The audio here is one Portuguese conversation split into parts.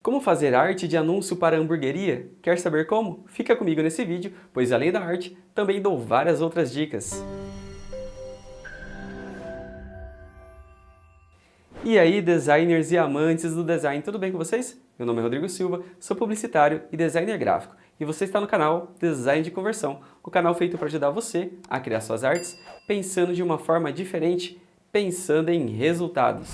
Como fazer arte de anúncio para hamburgueria? Quer saber como? Fica comigo nesse vídeo, pois além da arte, também dou várias outras dicas. E aí, designers e amantes do design, tudo bem com vocês? Meu nome é Rodrigo Silva, sou publicitário e designer gráfico. E você está no canal Design de Conversão, o canal feito para ajudar você a criar suas artes pensando de uma forma diferente, pensando em resultados.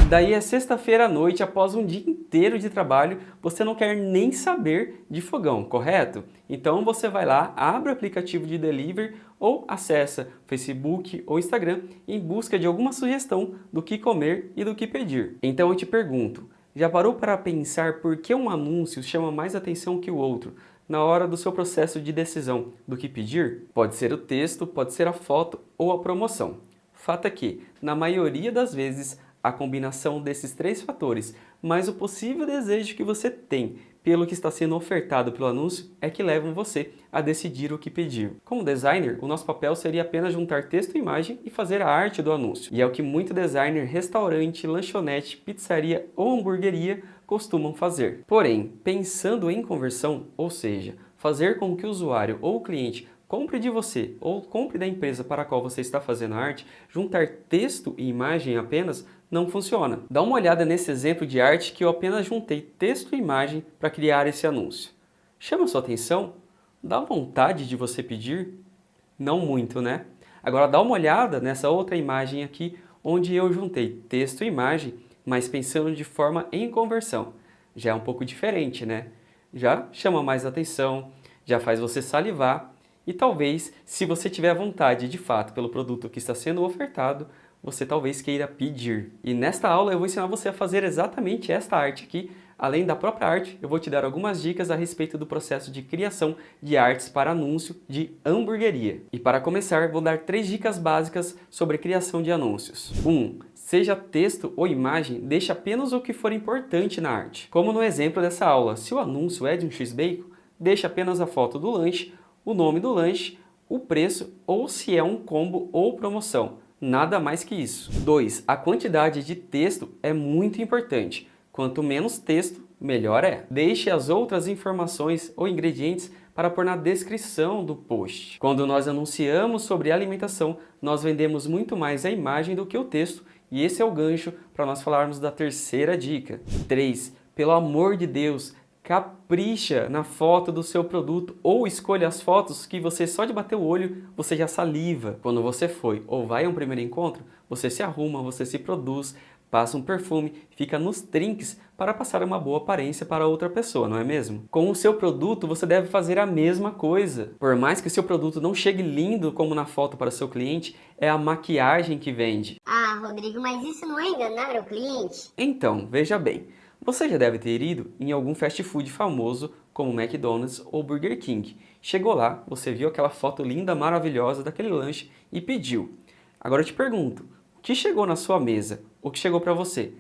Daí é sexta-feira à noite, após um dia inteiro de trabalho, você não quer nem saber de fogão, correto? Então você vai lá, abre o aplicativo de delivery ou acessa Facebook ou Instagram em busca de alguma sugestão do que comer e do que pedir. Então eu te pergunto, já parou para pensar por que um anúncio chama mais atenção que o outro na hora do seu processo de decisão do que pedir? Pode ser o texto, pode ser a foto ou a promoção. Fato é que, na maioria das vezes, a combinação desses três fatores, mais o possível desejo que você tem pelo que está sendo ofertado pelo anúncio, é que levam você a decidir o que pedir. Como designer, o nosso papel seria apenas juntar texto e imagem e fazer a arte do anúncio. E é o que muito designer, restaurante, lanchonete, pizzaria ou hamburgueria costumam fazer. Porém, pensando em conversão, ou seja, fazer com que o usuário ou o cliente compre de você ou compre da empresa para a qual você está fazendo a arte, juntar texto e imagem apenas não funciona. Dá uma olhada nesse exemplo de arte que eu apenas juntei texto e imagem para criar esse anúncio. Chama sua atenção? Dá vontade de você pedir? Não muito, né? Agora dá uma olhada nessa outra imagem aqui, onde eu juntei texto e imagem, mas pensando de forma em conversão. Já é um pouco diferente, né? Já chama mais atenção, já faz você salivar. E talvez, se você tiver vontade de fato pelo produto que está sendo ofertado, você talvez queira pedir. E nesta aula eu vou ensinar você a fazer exatamente esta arte aqui. Além da própria arte, eu vou te dar algumas dicas a respeito do processo de criação de artes para anúncio de hamburgueria. E para começar, vou dar 3 dicas básicas sobre criação de anúncios. 1. Seja texto ou imagem, deixe apenas o que for importante na arte. Como no exemplo dessa aula, se o anúncio é de um X-Bacon, deixe apenas a foto do lanche, o nome do lanche, o preço ou se é um combo ou promoção. Nada mais que isso. 2. A quantidade de texto é muito importante. Quanto menos texto, melhor é. Deixe as outras informações ou ingredientes para pôr na descrição do post. Quando nós anunciamos sobre alimentação, nós vendemos muito mais a imagem do que o texto, e esse é o gancho para nós falarmos da terceira dica. 3. Pelo amor de Deus, capricha na foto do seu produto ou escolha as fotos que você só de bater o olho você já saliva. Quando você foi ou vai a um primeiro encontro, você se arruma, você se produz, passa um perfume, fica nos trinques para passar uma boa aparência para outra pessoa, não é mesmo? Com o seu produto você deve fazer a mesma coisa. Por mais que o seu produto não chegue lindo como na foto para o seu cliente, é a maquiagem que vende. Ah, Rodrigo, mas isso não é enganar o cliente? Então, veja bem. Você já deve ter ido em algum fast food famoso como McDonald's ou Burger King. Chegou lá, você viu aquela foto linda, maravilhosa daquele lanche e pediu. Agora eu te pergunto, o que chegou na sua mesa? O que chegou para você?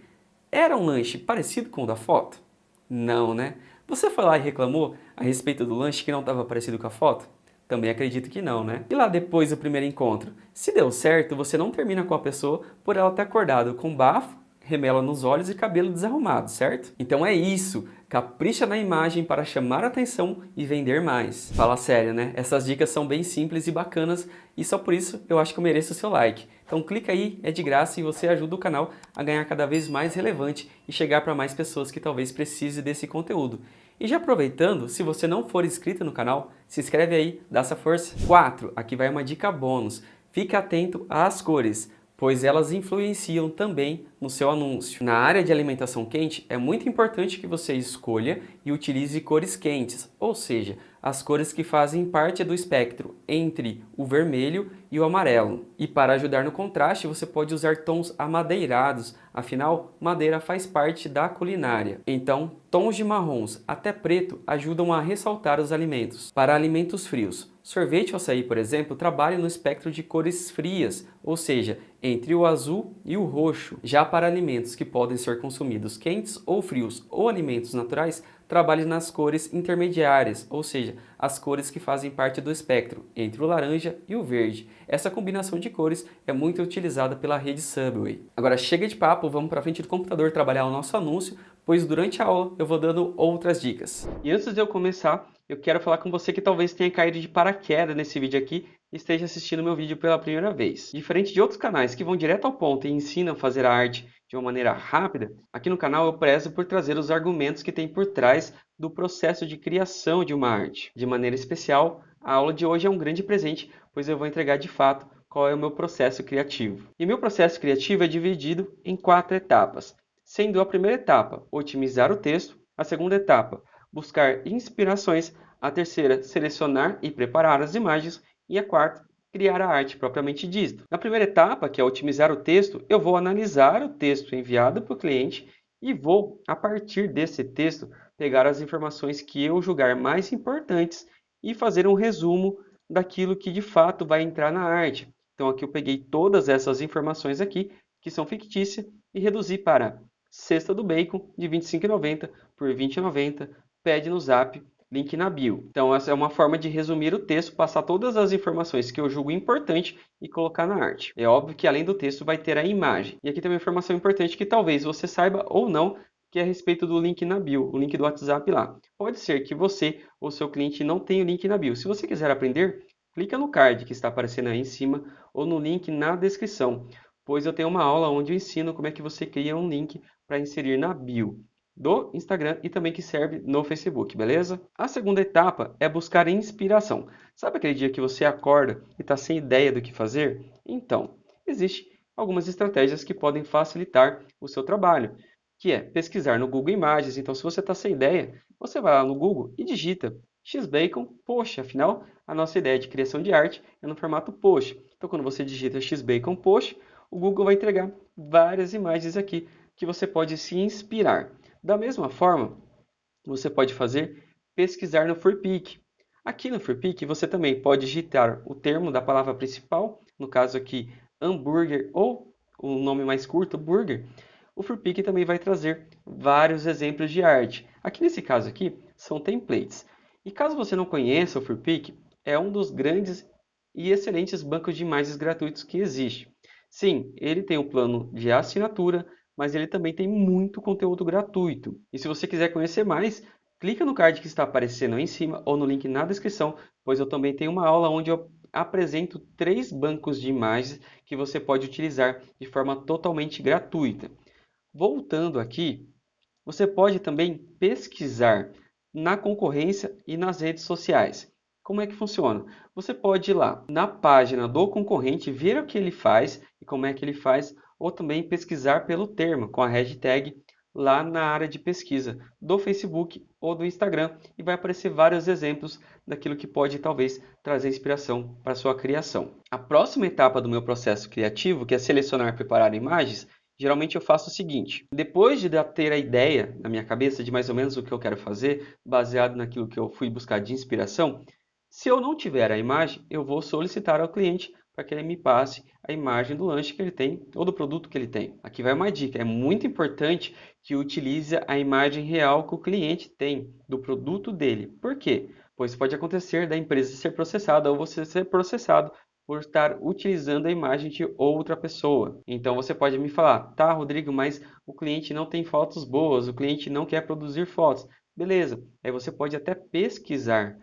Era um lanche parecido com o da foto? Não, né? Você foi lá e reclamou a respeito do lanche que não estava parecido com a foto? Também acredito que não, né? E lá depois do primeiro encontro? Se deu certo, você não termina com a pessoa por ela ter acordado com bafo, remela nos olhos e cabelo desarrumado, certo? Então é isso, capricha na imagem para chamar a atenção e vender mais. Fala sério, né? Essas dicas são bem simples e bacanas e só por isso eu acho que eu mereço o seu like. Então clica aí, é de graça e você ajuda o canal a ganhar cada vez mais relevante e chegar para mais pessoas que talvez precisem desse conteúdo. E já aproveitando, se você não for inscrito no canal, se inscreve aí, dá essa força. 4. Aqui vai uma dica bônus. Fique atento às cores, pois elas influenciam também no seu anúncio. Na área de alimentação quente, é muito importante que você escolha e utilize cores quentes, ou seja, as cores que fazem parte do espectro entre o vermelho e o amarelo. E para ajudar no contraste, você pode usar tons amadeirados, afinal, madeira faz parte da culinária. Então, tons de marrons até preto ajudam a ressaltar os alimentos. Para alimentos frios, sorvete ou açaí, por exemplo, trabalha no espectro de cores frias, ou seja, entre o azul e o roxo. Já para alimentos que podem ser consumidos quentes ou frios ou alimentos naturais, trabalhe nas cores intermediárias, ou seja, as cores que fazem parte do espectro entre o laranja e o verde. Essa combinação de cores é muito utilizada pela rede Subway. Agora chega de papo, vamos para frente do computador trabalhar o nosso anúncio, pois durante a aula eu vou dando outras dicas. E antes de eu começar, eu quero falar com você que talvez tenha caído de paraquedas nesse vídeo aqui e esteja assistindo meu vídeo pela primeira vez. Diferente de outros canais que vão direto ao ponto e ensinam a fazer a arte de uma maneira rápida, aqui no canal eu prezo por trazer os argumentos que tem por trás do processo de criação de uma arte. De maneira especial, a aula de hoje é um grande presente, pois eu vou entregar de fato qual é o meu processo criativo. E meu processo criativo é dividido em 4 etapas, sendo a primeira etapa otimizar o texto, a segunda etapa buscar inspirações, a terceira selecionar e preparar as imagens e a quarta criar a arte propriamente dita. Na primeira etapa, que é otimizar o texto, eu vou analisar o texto enviado para o cliente e vou, a partir desse texto, pegar as informações que eu julgar mais importantes e fazer um resumo daquilo que de fato vai entrar na arte. Então aqui eu peguei todas essas informações aqui, que são fictícias, e reduzi para cesta do bacon de R$ 25,90 por R$ 20,90, pede no Zap, link na bio. Então essa é uma forma de resumir o texto, passar todas as informações que eu julgo importante e colocar na arte. É óbvio que além do texto vai ter a imagem. E aqui tem uma informação importante que talvez você saiba ou não, que é a respeito do link na bio, o link do WhatsApp lá. Pode ser que você ou seu cliente não tenha o link na bio. Se você quiser aprender, clica no card que está aparecendo aí em cima ou no link na descrição, pois eu tenho uma aula onde eu ensino como é que você cria um link para inserir na bio do Instagram e também que serve no Facebook, beleza? A segunda etapa é buscar inspiração. Sabe aquele dia que você acorda e está sem ideia do que fazer? Então, existem algumas estratégias que podem facilitar o seu trabalho, que é pesquisar no Google Imagens. Então, se você está sem ideia, você vai lá no Google e digita X-Bacon Post. Afinal, a nossa ideia de criação de arte é no formato Post. Então, quando você digita X-Bacon Post, o Google vai entregar várias imagens aqui que você pode se inspirar. Da mesma forma, você pode fazer pesquisar no Furpic. Aqui no Furpic, você também pode digitar o termo da palavra principal, no caso aqui, hambúrguer ou o nome mais curto, burger. O Furpic também vai trazer vários exemplos de arte. Aqui nesse caso aqui, são templates. E caso você não conheça o Furpic, é um dos grandes e excelentes bancos de imagens gratuitos que existe. Sim, ele tem um plano de assinatura, mas ele também tem muito conteúdo gratuito. E se você quiser conhecer mais, clica no card que está aparecendo aí em cima ou no link na descrição, pois eu também tenho uma aula onde eu apresento 3 bancos de imagens que você pode utilizar de forma totalmente gratuita. Voltando aqui, você pode também pesquisar na concorrência e nas redes sociais. Como é que funciona? Você pode ir lá na página do concorrente, ver o que ele faz e como é que ele faz, ou também pesquisar pelo termo, com a hashtag lá na área de pesquisa do Facebook ou do Instagram, e vai aparecer vários exemplos daquilo que pode talvez trazer inspiração para a sua criação. A próxima etapa do meu processo criativo, que é selecionar e preparar imagens, geralmente eu faço o seguinte: depois de ter a ideia na minha cabeça de mais ou menos o que eu quero fazer, baseado naquilo que eu fui buscar de inspiração, se eu não tiver a imagem, eu vou solicitar ao cliente para que ele me passe a imagem do lanche que ele tem ou do produto que ele tem. Aqui vai uma dica: é muito importante que utilize a imagem real que o cliente tem do produto dele. Por quê? Pois pode acontecer da empresa ser processada ou você ser processado por estar utilizando a imagem de outra pessoa. Então você pode me falar: tá, Rodrigo, mas o cliente não tem fotos boas, o cliente não quer produzir fotos. Beleza, aí você pode até pesquisar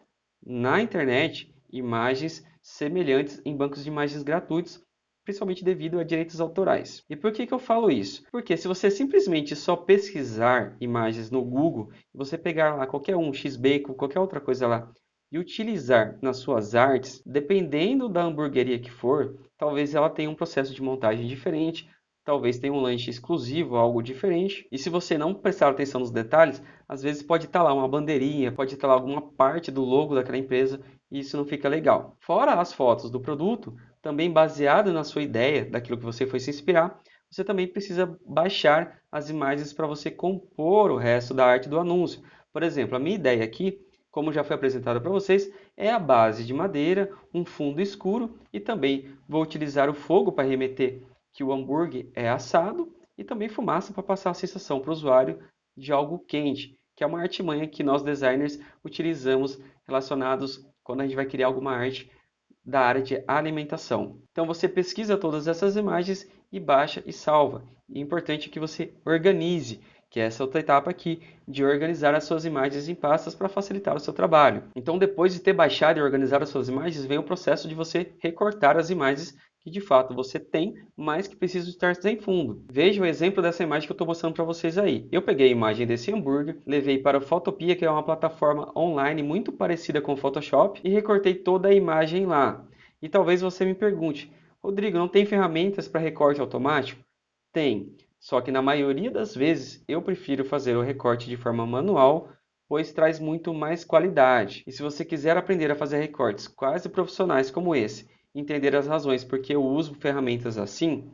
na internet imagens semelhantes em bancos de imagens gratuitos, principalmente devido a direitos autorais. E por que eu falo isso? Porque se você simplesmente só pesquisar imagens no Google, você pegar lá qualquer um, X-Bacon, qualquer outra coisa lá, e utilizar nas suas artes, dependendo da hamburgueria que for, talvez ela tenha um processo de montagem diferente, talvez tenha um lanche exclusivo, algo diferente. E se você não prestar atenção nos detalhes, às vezes pode estar lá uma bandeirinha, pode estar lá alguma parte do logo daquela empresa e isso não fica legal. Fora as fotos do produto, também baseado na sua ideia, daquilo que você foi se inspirar, você também precisa baixar as imagens para você compor o resto da arte do anúncio. Por exemplo, a minha ideia aqui, como já foi apresentado para vocês, é a base de madeira, um fundo escuro e também vou utilizar o fogo para remeter que o hambúrguer é assado e também fumaça para passar a sensação para o usuário de algo quente, que é uma artimanha que nós designers utilizamos relacionados quando a gente vai criar alguma arte da área de alimentação. Então você pesquisa todas essas imagens e baixa e salva. E é importante que você organize que é essa outra etapa aqui de organizar as suas imagens em pastas para facilitar o seu trabalho. Então, depois de ter baixado e organizado as suas imagens, vem o processo de você recortar as imagens que de fato você tem, mas que precisam estar sem fundo. Veja o exemplo dessa imagem que eu estou mostrando para vocês aí. Eu peguei a imagem desse hambúrguer, levei para o Photopea, que é uma plataforma online muito parecida com o Photoshop, e recortei toda a imagem lá. E talvez você me pergunte, Rodrigo, não tem ferramentas para recorte automático? Tem, só que na maioria das vezes eu prefiro fazer o recorte de forma manual, pois traz muito mais qualidade. E se você quiser aprender a fazer recortes quase profissionais como esse, e entender as razões porque eu uso ferramentas assim,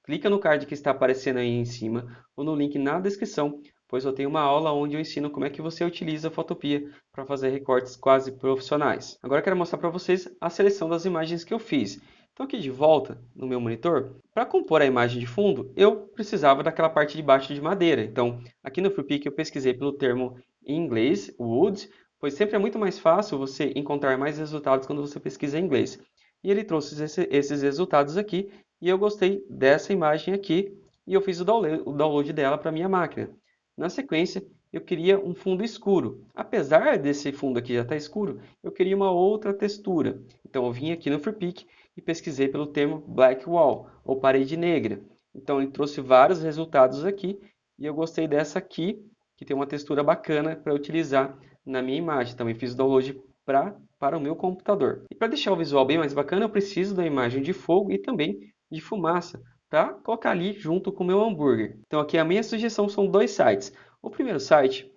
clica no card que está aparecendo aí em cima ou no link na descrição, pois eu tenho uma aula onde eu ensino como é que você utiliza a Photopea para fazer recortes quase profissionais. Agora eu quero mostrar para vocês a seleção das imagens que eu fiz. Então aqui de volta no meu monitor, para compor a imagem de fundo, eu precisava daquela parte de baixo de madeira. Então aqui no FreePic eu pesquisei pelo termo em inglês, wood, pois sempre é muito mais fácil você encontrar mais resultados quando você pesquisa em inglês. E ele trouxe esses resultados aqui e eu gostei dessa imagem aqui e eu fiz o download dela para minha máquina. Na sequência, eu queria um fundo escuro. Apesar desse fundo aqui já estar escuro, eu queria uma outra textura. Então eu vim aqui no FreePic e pesquisei pelo termo Black Wall, ou parede negra. Então ele trouxe vários resultados aqui e eu gostei dessa aqui, que tem uma textura bacana para utilizar na minha imagem. Também fiz o download para o meu computador. E para deixar o visual bem mais bacana, eu preciso da imagem de fogo e também de fumaça para colocar ali junto com o meu hambúrguer. Então aqui a minha sugestão são dois sites. O primeiro site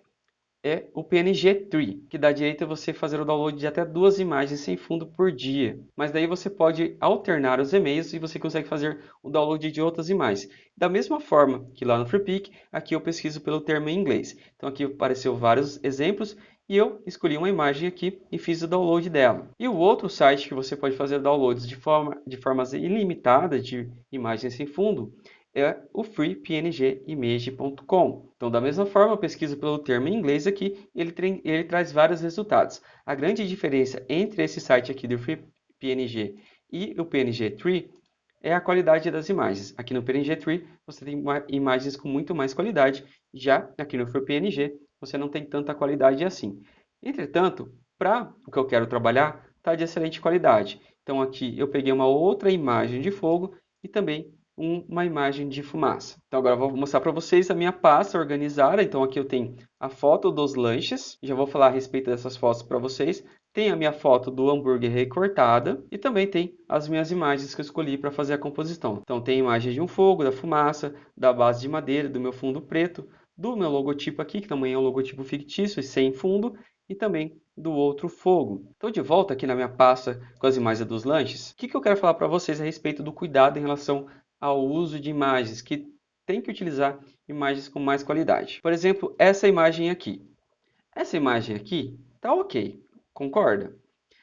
é o PNG Tree, que dá direito a você fazer o download de até 2 imagens sem fundo por dia. Mas daí você pode alternar os e-mails e você consegue fazer o download de outras imagens. Da mesma forma que lá no FreePic, aqui eu pesquiso pelo termo em inglês. Então aqui apareceu vários exemplos e eu escolhi uma imagem aqui e fiz o download dela. E o outro site que você pode fazer downloads de formas ilimitadas de imagens sem fundo é o freepngimage.com. Então, da mesma forma, eu pesquiso pelo termo em inglês aqui, ele traz vários resultados. A grande diferença entre esse site aqui do FreePNG e o PNG Tree é a qualidade das imagens. Aqui no PNG Tree você tem imagens com muito mais qualidade, já aqui no FreePNG você não tem tanta qualidade assim. Entretanto, para o que eu quero trabalhar, está de excelente qualidade. Então aqui eu peguei uma outra imagem de fogo e também uma imagem de fumaça. Então agora eu vou mostrar para vocês a minha pasta organizada. Então aqui eu tenho a foto dos lanches, já vou falar a respeito dessas fotos para vocês. Tem a minha foto do hambúrguer recortada e também tem as minhas imagens que eu escolhi para fazer a composição. Então tem imagem de um fogo, da fumaça, da base de madeira, do meu fundo preto, do meu logotipo aqui, que também é um logotipo fictício e sem fundo, e também do outro fogo. Estou de volta aqui na minha pasta com as imagens dos lanches. O que eu quero falar para vocês a respeito do cuidado em relação ao uso de imagens, que tem que utilizar imagens com mais qualidade. Por exemplo, essa imagem aqui. Essa imagem aqui tá ok, concorda?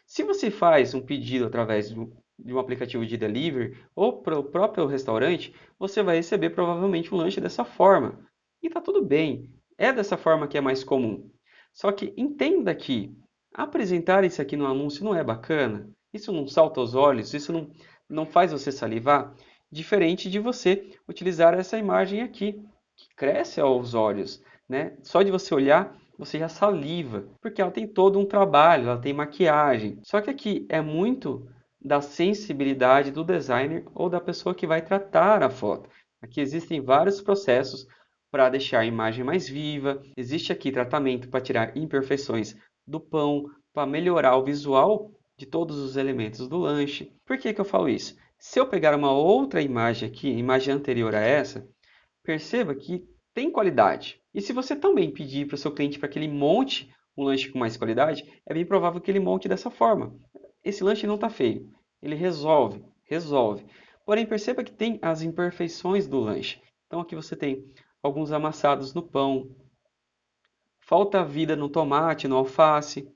Se você faz um pedido através de um aplicativo de delivery ou para o próprio restaurante, você vai receber provavelmente um lanche dessa forma. E tá tudo bem, é dessa forma que é mais comum. Só que entenda que apresentar isso aqui no anúncio não é bacana, isso não salta aos olhos, isso não faz você salivar. Diferente de você utilizar essa imagem aqui, que cresce aos olhos, né? Só de você olhar, você já saliva, porque ela tem todo um trabalho, ela tem maquiagem. Só que aqui é muito da sensibilidade do designer ou da pessoa que vai tratar a foto. Aqui existem vários processos para deixar a imagem mais viva, existe aqui tratamento para tirar imperfeições do pão, para melhorar o visual de todos os elementos do lanche. Por que eu falo isso? Se eu pegar uma outra imagem aqui, imagem anterior a essa, perceba que tem qualidade. E se você também pedir para o seu cliente para que ele monte um lanche com mais qualidade, é bem provável que ele monte dessa forma. Esse lanche não está feio. Ele resolve. Porém, perceba que tem as imperfeições do lanche. Então aqui você tem alguns amassados no pão, falta vida no tomate, no alface,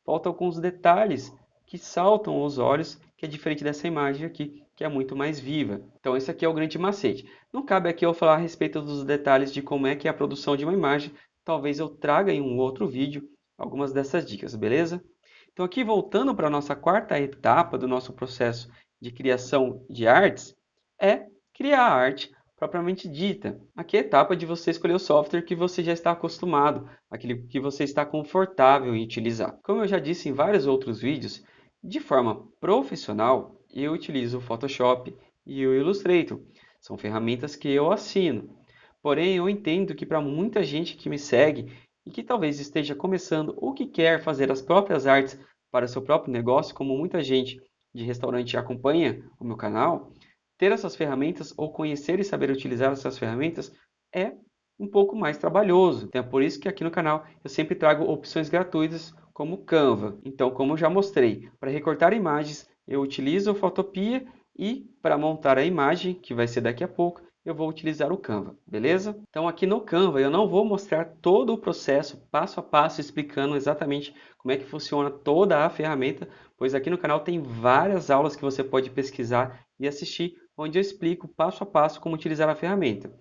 falta alguns detalhes que saltam aos olhos, que é diferente dessa imagem aqui, que é muito mais viva. Então esse aqui é o grande macete. Não cabe aqui eu falar a respeito dos detalhes de como é que é a produção de uma imagem. Talvez eu traga em um outro vídeo algumas dessas dicas, beleza? Então aqui voltando para a nossa quarta etapa do nosso processo de criação de artes, é criar a arte propriamente dita. Aqui é a etapa de você escolher o software que você já está acostumado, aquele que você está confortável em utilizar. Como eu já disse em vários outros vídeos, de forma profissional, eu utilizo o Photoshop e o Illustrator. São ferramentas que eu assino. Porém, eu entendo que para muita gente que me segue e que talvez esteja começando ou que quer fazer as próprias artes para o seu próprio negócio, como muita gente de restaurante acompanha o meu canal, ter essas ferramentas ou conhecer e saber utilizar essas ferramentas é um pouco mais trabalhoso. Então é por isso que aqui no canal eu sempre trago opções gratuitas como o Canva. Então, como eu já mostrei, para recortar imagens eu utilizo o Photopea e para montar a imagem, que vai ser daqui a pouco, eu vou utilizar o Canva, beleza? Então aqui no Canva eu não vou mostrar todo o processo passo a passo explicando exatamente como é que funciona toda a ferramenta, pois aqui no canal tem várias aulas que você pode pesquisar e assistir, onde eu explico passo a passo como utilizar a ferramenta.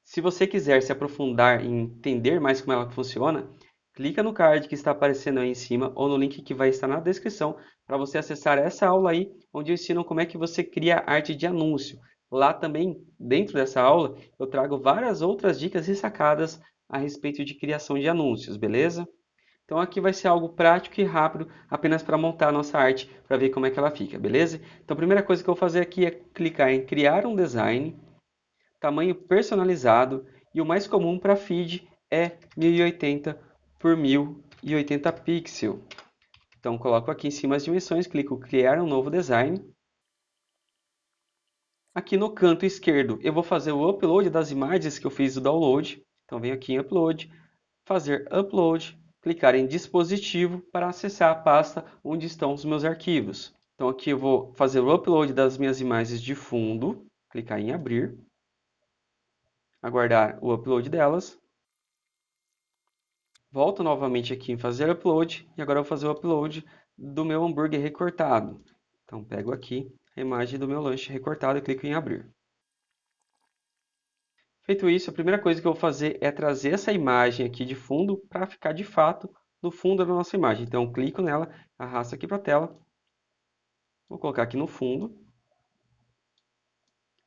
Se você quiser se aprofundar e entender mais como ela funciona, clica no card que está aparecendo aí em cima ou no link que vai estar na descrição para você acessar essa aula aí, onde eu ensino como é que você cria arte de anúncio. Lá também, dentro dessa aula, eu trago várias outras dicas e sacadas a respeito de criação de anúncios, beleza? Então aqui vai ser algo prático e rápido, apenas para montar a nossa arte, para ver como é que ela fica, beleza? Então a primeira coisa que eu vou fazer aqui é clicar em criar um design, tamanho personalizado, e o mais comum para feed é 1080 por 1080 pixels. Então coloco aqui em cima as dimensões, clico em criar um novo design. Aqui no canto esquerdo eu vou fazer o upload das imagens que eu fiz o download. Então venho aqui em upload, fazer upload, clicar em dispositivo para acessar a pasta onde estão os meus arquivos. Então aqui eu vou fazer o upload das minhas imagens de fundo, clicar em abrir, aguardar o upload delas. Volto novamente aqui em fazer upload e agora eu vou fazer o upload do meu hambúrguer recortado. Então pego aqui a imagem do meu lanche recortado e clico em abrir. Feito isso, a primeira coisa que eu vou fazer é trazer essa imagem aqui de fundo para ficar de fato no fundo da nossa imagem. Então eu clico nela, arrasto aqui para a tela, vou colocar aqui no fundo,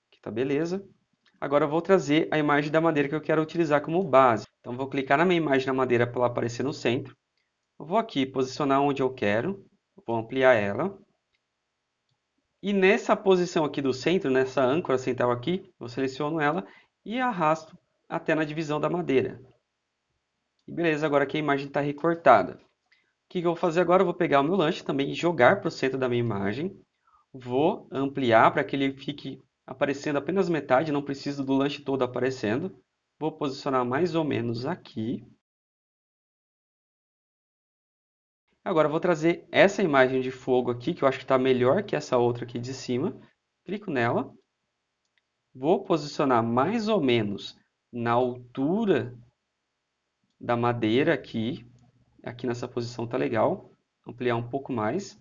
aqui está beleza. Agora eu vou trazer a imagem da madeira que eu quero utilizar como base. Então vou clicar na minha imagem da madeira para ela aparecer no centro. Eu vou aqui posicionar onde eu quero, vou ampliar ela. E nessa posição aqui do centro, nessa âncora central aqui, eu seleciono ela e arrasto até na divisão da madeira. E beleza, agora aqui a imagem está recortada. O que eu vou fazer agora? Eu vou pegar o meu lanche também e jogar para o centro da minha imagem. Vou ampliar para que ele fique aparecendo apenas metade, não preciso do lanche todo aparecendo. Vou posicionar mais ou menos aqui. Agora eu vou trazer essa imagem de fogo aqui, que eu acho que está melhor que essa outra aqui de cima. Clico nela. Vou posicionar mais ou menos na altura da madeira aqui. Aqui nessa posição tá legal. Ampliar um pouco mais.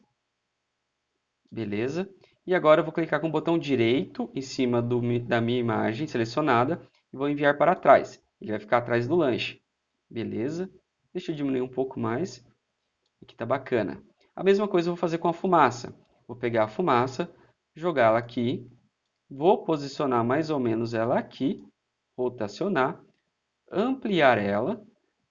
Beleza. E agora eu vou clicar com o botão direito em cima da minha imagem selecionada e vou enviar para trás. Ele vai ficar atrás do lanche. Beleza. Deixa eu diminuir um pouco mais. Aqui tá bacana. A mesma coisa eu vou fazer com a fumaça. Vou pegar a fumaça, jogá-la aqui. Vou posicionar mais ou menos ela aqui. Rotacionar. Ampliar ela.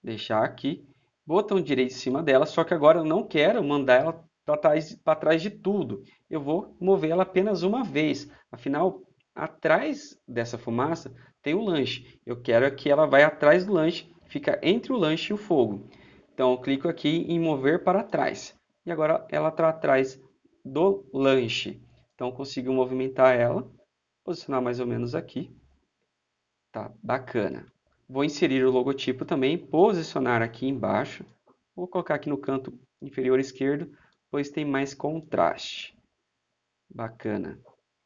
Deixar aqui. Botão direito em cima dela. Só que agora eu não quero mandar ela para trás de tudo. Eu vou mover ela apenas uma vez. Afinal, atrás dessa fumaça tem o lanche. Eu quero que ela vá atrás do lanche. Fica entre o lanche e o fogo. Então, eu clico aqui em mover para trás. E agora ela está atrás do lanche. Então, eu consigo movimentar ela. Posicionar mais ou menos aqui. Tá bacana. Vou inserir o logotipo também. Posicionar aqui embaixo. Vou colocar aqui no canto inferior esquerdo, pois tem mais contraste. Bacana.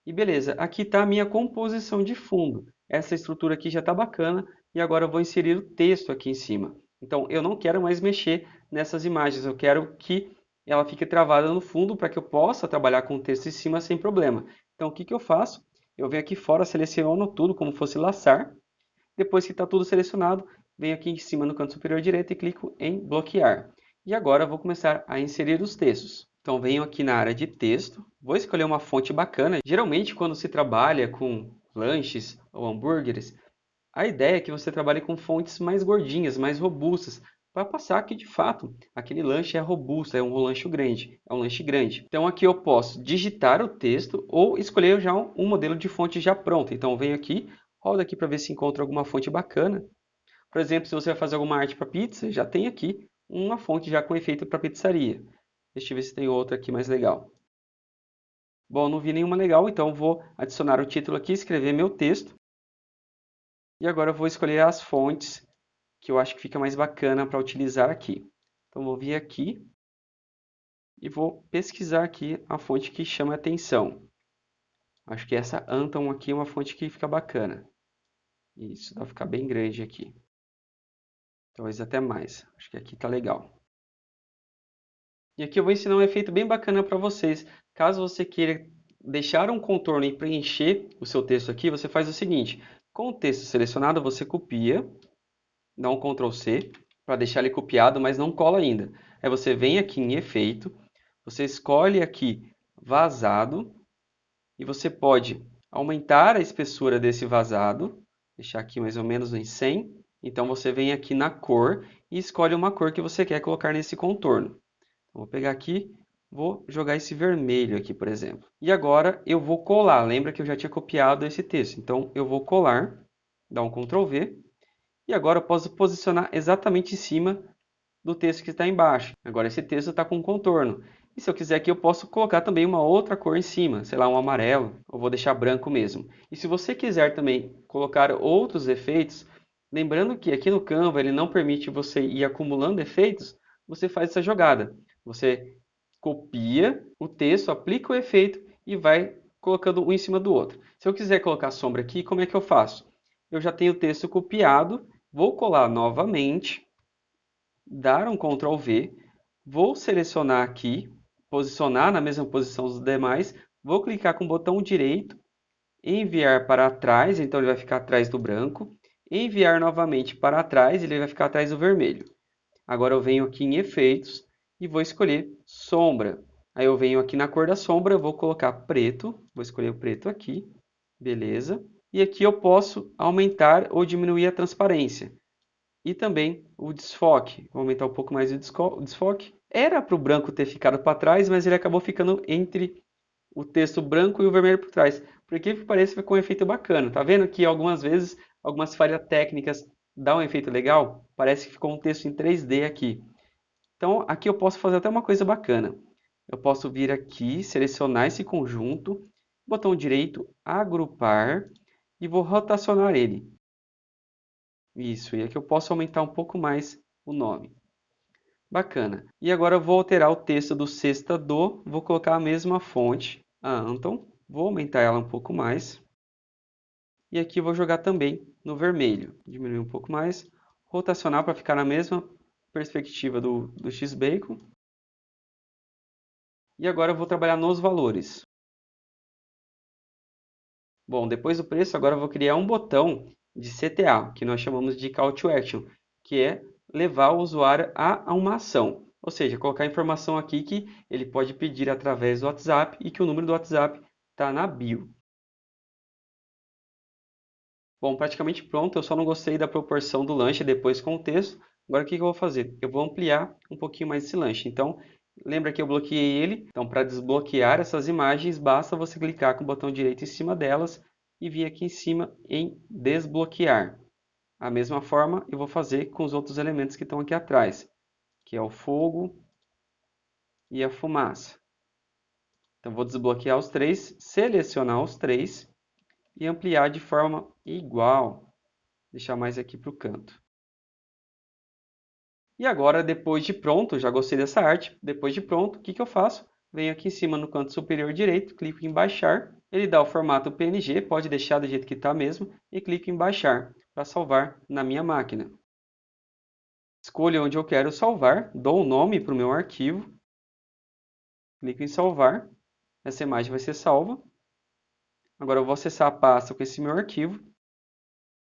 E beleza, aqui está a minha composição de fundo. Essa estrutura aqui já está bacana. E agora eu vou inserir o texto aqui em cima. Então, eu não quero mais mexer nessas imagens. Eu quero que ela fique travada no fundo para que eu possa trabalhar com o texto em cima sem problema. Então, o que eu faço? Eu venho aqui fora, seleciono tudo como fosse laçar. Depois que está tudo selecionado, venho aqui em cima no canto superior direito e clico em bloquear. E agora eu vou começar a inserir os textos. Então venho aqui na área de texto, vou escolher uma fonte bacana. Geralmente quando se trabalha com lanches ou hambúrgueres, a ideia é que você trabalhe com fontes mais gordinhas, mais robustas, para passar que de fato aquele lanche é robusto, é um lanche grande, é um lanche grande. Então aqui eu posso digitar o texto ou escolher já um modelo de fonte já pronto. Então eu venho aqui, rodo aqui para ver se encontro alguma fonte bacana. Por exemplo, se você vai fazer alguma arte para pizza, já tem aqui uma fonte já com efeito para pizzaria. Deixa eu ver se tem outra aqui mais legal. Bom, não vi nenhuma legal, então vou adicionar o título aqui, escrever meu texto. E agora eu vou escolher as fontes que eu acho que fica mais bacana para utilizar aqui. Então vou vir aqui e vou pesquisar aqui a fonte que chama atenção. Acho que essa Anton aqui é uma fonte que fica bacana. Isso, vai ficar bem grande aqui. Talvez até mais. Acho que aqui tá legal. E aqui eu vou ensinar um efeito bem bacana para vocês. Caso você queira deixar um contorno e preencher o seu texto aqui, você faz o seguinte. Com o texto selecionado, você copia, dá um Ctrl C para deixar ele copiado, mas não cola ainda. Aí você vem aqui em efeito, você escolhe aqui vazado e você pode aumentar a espessura desse vazado, deixar aqui mais ou menos em 100. Então você vem aqui na cor e escolhe uma cor que você quer colocar nesse contorno. Vou pegar aqui, vou jogar esse vermelho aqui, por exemplo. E agora eu vou colar. Lembra que eu já tinha copiado esse texto. Então eu vou colar, dar um Ctrl V. E agora eu posso posicionar exatamente em cima do texto que está embaixo. Agora esse texto está com contorno. E se eu quiser aqui, eu posso colocar também uma outra cor em cima, sei lá, um amarelo, ou vou deixar branco mesmo. E se você quiser também colocar outros efeitos, lembrando que aqui no Canva ele não permite você ir acumulando efeitos, você faz essa jogada. Você copia o texto, aplica o efeito e vai colocando um em cima do outro. Se eu quiser colocar sombra aqui, como é que eu faço? Eu já tenho o texto copiado, vou colar novamente, dar um Ctrl V, vou selecionar aqui, posicionar na mesma posição dos demais, vou clicar com o botão direito, enviar para trás, então ele vai ficar atrás do branco, enviar novamente para trás, ele vai ficar atrás do vermelho. Agora eu venho aqui em efeitos e vou escolher sombra. Aí eu venho aqui na cor da sombra, vou colocar preto, vou escolher o preto aqui, beleza. E aqui eu posso aumentar ou diminuir a transparência. E também o desfoque, vou aumentar um pouco mais o desfoque. Era para o branco ter ficado para trás, mas ele acabou ficando entre o texto branco e o vermelho por trás. Porque parece que ficou um efeito bacana. Tá vendo que algumas vezes, algumas falhas técnicas dão um efeito legal? Parece que ficou um texto em 3D aqui. Então, aqui eu posso fazer até uma coisa bacana. Eu posso vir aqui, selecionar esse conjunto, botão direito, agrupar, e vou rotacionar ele. Isso, e aqui eu posso aumentar um pouco mais o nome. Bacana. E agora eu vou alterar o texto do Sexta Do, vou colocar a mesma fonte, a Anton, vou aumentar ela um pouco mais. E aqui eu vou jogar também no vermelho, diminuir um pouco mais, rotacionar para ficar na mesma perspectiva do X-Bacon. E agora eu vou trabalhar nos valores. Bom, depois do preço, agora eu vou criar um botão de CTA, que nós chamamos de Call to Action, que é levar o usuário a uma ação. Ou seja, colocar a informação aqui que ele pode pedir através do WhatsApp e que o número do WhatsApp está na bio. Bom, praticamente pronto, eu só não gostei da proporção do lanche depois com o texto. Agora o que eu vou fazer? Eu vou ampliar um pouquinho mais esse lanche. Então, lembra que eu bloqueei ele? Então, para desbloquear essas imagens, basta você clicar com o botão direito em cima delas e vir aqui em cima em desbloquear. A mesma forma eu vou fazer com os outros elementos que estão aqui atrás, que é o fogo e a fumaça. Então, vou desbloquear os três, selecionar os três e ampliar de forma igual. Deixar mais aqui para o canto. E agora, depois de pronto, já gostei dessa arte, depois de pronto, o que eu faço? Venho aqui em cima no canto superior direito, clico em baixar, ele dá o formato PNG, pode deixar do jeito que está mesmo, e clico em baixar, para salvar na minha máquina. Escolho onde eu quero salvar, dou o nome para o meu arquivo, clico em salvar, essa imagem vai ser salva. Agora eu vou acessar a pasta com esse meu arquivo,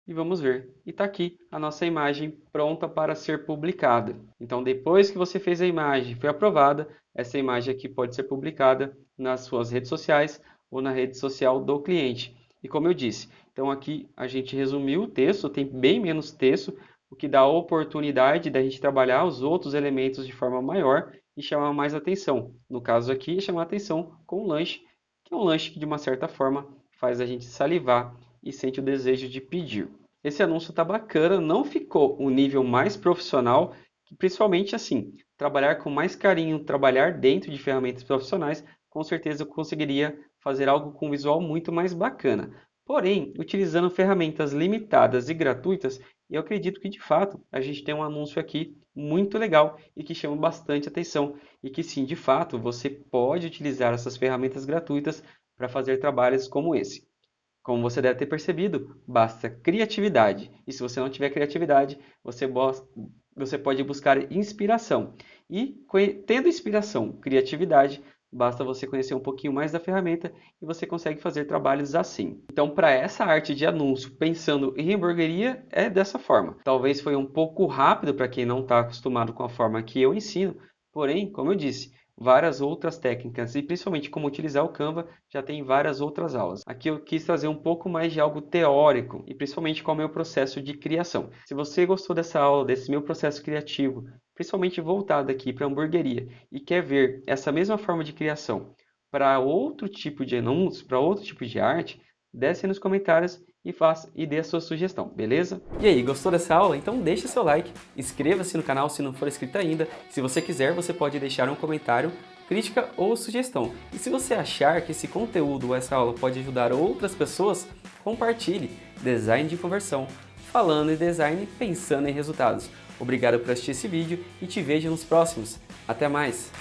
e vamos ver. E está aqui a nossa imagem pronta para ser publicada. Então, depois que você fez a imagem, foi aprovada, essa imagem aqui pode ser publicada nas suas redes sociais ou na rede social do cliente. E como eu disse, então aqui a gente resumiu o texto, tem bem menos texto, o que dá a oportunidade da gente trabalhar os outros elementos de forma maior e chamar mais atenção. No caso aqui, chamar atenção com o lanche, que é um lanche que de uma certa forma faz a gente salivar e sente o desejo de pedir. Esse anúncio está bacana, não ficou um nível mais profissional, que principalmente assim, trabalhar com mais carinho, trabalhar dentro de ferramentas profissionais, com certeza eu conseguiria fazer algo com um visual muito mais bacana. Porém, utilizando ferramentas limitadas e gratuitas, eu acredito que de fato a gente tem um anúncio aqui muito legal e que chama bastante atenção e que sim, de fato, você pode utilizar essas ferramentas gratuitas para fazer trabalhos como esse. Como você deve ter percebido, basta criatividade. E se você não tiver criatividade, você pode buscar inspiração. E tendo inspiração, criatividade, basta você conhecer um pouquinho mais da ferramenta e você consegue fazer trabalhos assim. Então, para essa arte de anúncio, pensando em hamburgueria, é dessa forma. Talvez foi um pouco rápido para quem não está acostumado com a forma que eu ensino, porém, como eu disse, várias outras técnicas e principalmente como utilizar o Canva, já tem várias outras aulas. Aqui eu quis trazer um pouco mais de algo teórico e principalmente qual é o meu processo de criação. Se você gostou dessa aula, desse meu processo criativo, principalmente voltado aqui para a hamburgueria e quer ver essa mesma forma de criação para outro tipo de anúncios, para outro tipo de arte, desce aí nos comentários e dê a sua sugestão, beleza? E aí, gostou dessa aula? Então deixa seu like, inscreva-se no canal se não for inscrito ainda. Se você quiser, você pode deixar um comentário, crítica ou sugestão. E se você achar que esse conteúdo ou essa aula pode ajudar outras pessoas, compartilhe. Design de conversão, falando em design, pensando em resultados. Obrigado por assistir esse vídeo e te vejo nos próximos. Até mais!